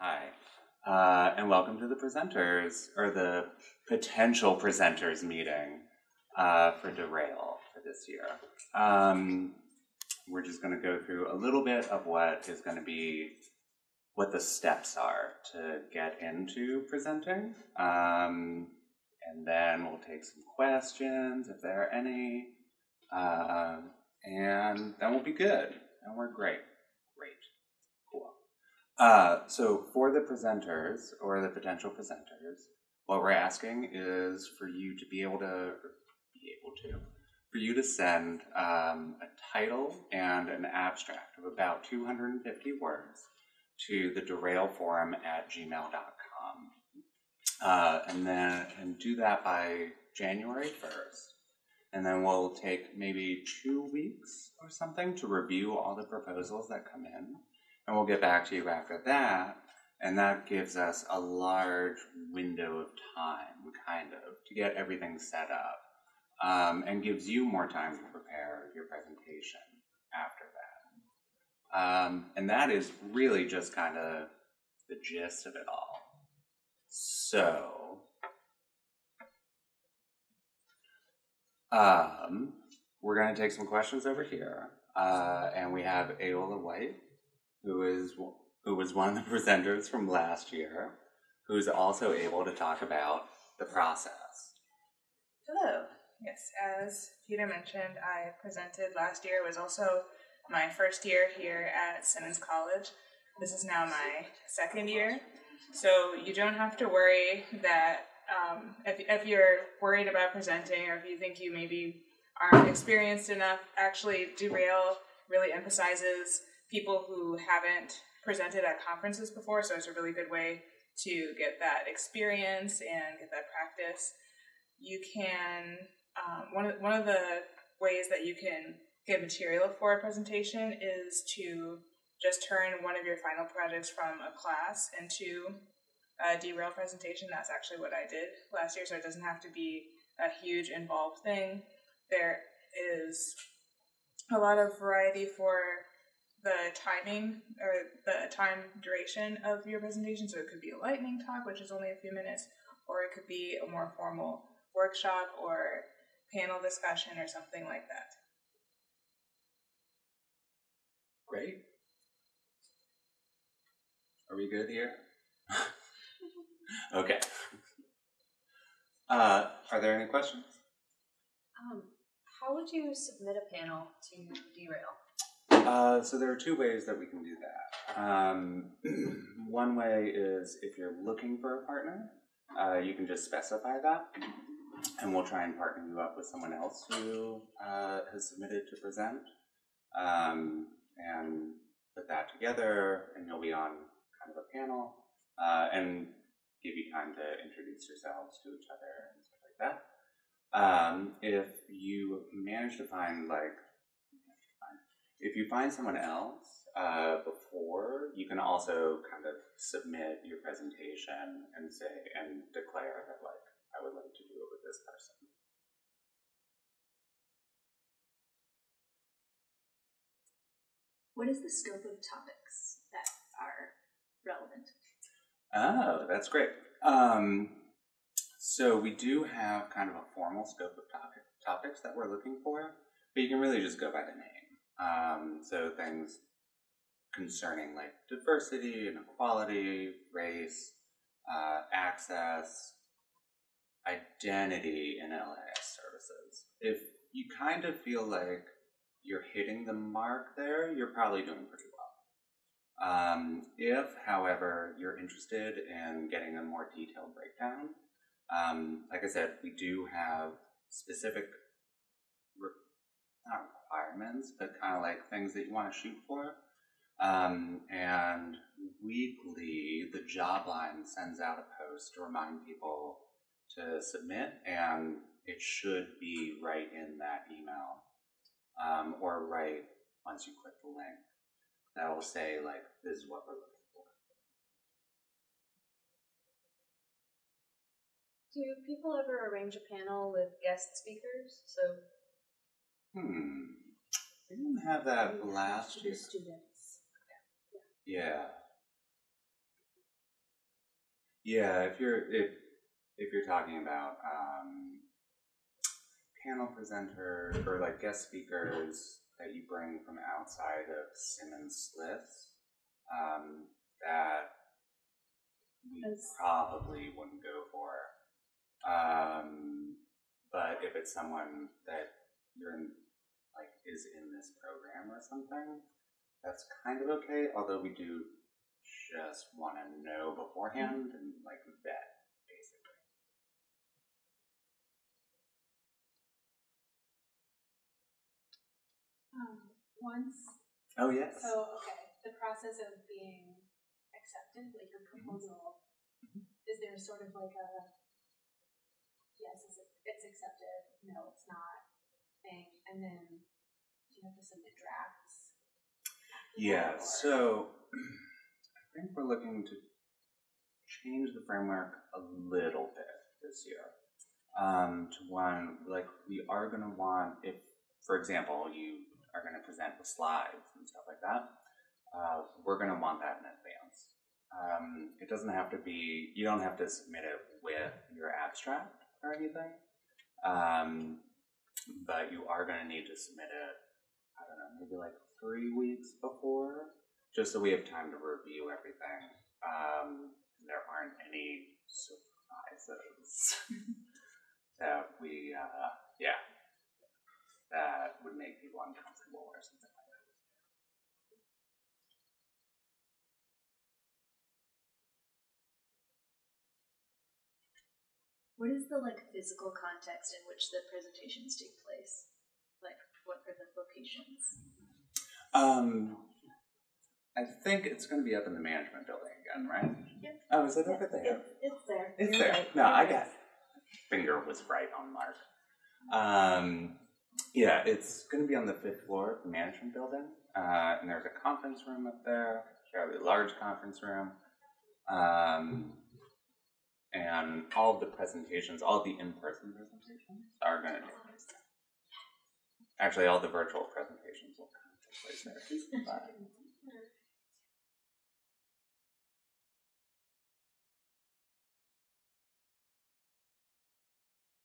Hi, and welcome to the presenters, or the potential presenters meeting for DERAIL for this year. We're just going to go through a little bit of what is going to be, what the steps are to get into presenting. And then we'll take some questions if there are any. And then we'll be good. And we're great. So for the presenters, or the potential presenters, what we're asking is for you to for you to send a title and an abstract of about 250 words to the derailforum@gmail.com. And do that by January 1st. And then we'll take maybe 2 weeks or something to review all the proposals that come in. And we'll get back to you after that, and that gives us a large window of time, kind of, to get everything set up, and gives you more time to prepare your presentation after that. And that is really just kind of the gist of it all. So, we're going to take some questions over here, and we have Lola White, who was one of the presenters from last year, who's also able to talk about the process. Hello. Yes, as Peter mentioned, I presented last year. It was also my first year here at Simmons College. This is now my second year. So you don't have to worry that if you're worried about presenting, or if you think you maybe aren't experienced enough, actually DERAIL really emphasizes people who haven't presented at conferences before, so it's a really good way to get that experience and get that practice. You can, one of the ways that you can get material for a presentation is to just turn one of your final projects from a class into a DERAIL presentation. That's actually what I did last year, so it doesn't have to be a huge involved thing. There is a lot of variety for the timing or the time duration of your presentation. So it could be a lightning talk, which is only a few minutes, or it could be a more formal workshop or panel discussion or something like that. Great. Are we good here? Okay. Are there any questions? How would you submit a panel to DERAIL? So there are 2 ways that we can do that. One way is if you're looking for a partner, you can just specify that, and we'll try and partner you up with someone else who has submitted to present, and put that together, and you'll be on kind of a panel, and give you time to introduce yourselves to each other and stuff like that. If you manage to find, if you find someone else before, you can also kind of submit your presentation and declare that, I would like to do it with this person. What is the scope of topics that are relevant? Oh, that's great. So we do have kind of a formal scope of topics that we're looking for, but you can really just go by the name. So things concerning diversity, inequality, race, access, identity in LIS services. If you kind of feel like you're hitting the mark there, you're probably doing pretty well. If, however, you're interested in getting a more detailed breakdown, like I said, we do have specific not requirements, but kind of things that you want to shoot for. And weekly, the job line sends out a post to remind people to submit, and it should be right in that email, or right once you click the link. That will say, this is what we're looking for. Do people ever arrange a panel with guest speakers? We didn't have that last year. Students. Yeah. Yeah, if you're talking about panel presenters or like guest speakers that you bring from outside of Simmons Slits, that we probably wouldn't go for. But if it's someone that you're in, like is in this program or something, that's kind of okay. Although we do just want to know beforehand and like vet basically. Once. Oh yes. So okay, the process of being accepted, like your proposal, is there sort of like a yes, it's accepted, no, it's not thing, and then do you have to submit drafts? Yeah. So I think we're looking to change the framework a little bit this year. To one, like we are going to want, if, for example, you are going to present with slides and stuff like that, we're going to want that in advance. It doesn't have to be, you don't have to submit it with your abstract or anything, but you are going to need to submit it, I don't know, maybe like 3 weeks before, just so we have time to review everything. There aren't any surprises that we, that would make people uncomfortable or something like that. What is the like physical context in which the presentations take place? Like, what are the locations? I think it's going to be up in the management building again, right? Yep. Oh, is it over there? It's there. It's You're there. right. No, You're I right. got finger was right on mark. Yeah, it's going to be on the 5th floor of the management building, and there's a conference room up there, a fairly large conference room, and all of the presentations, all of the in-person presentations are going to take place there. Actually, all the virtual presentations will kind of take place there.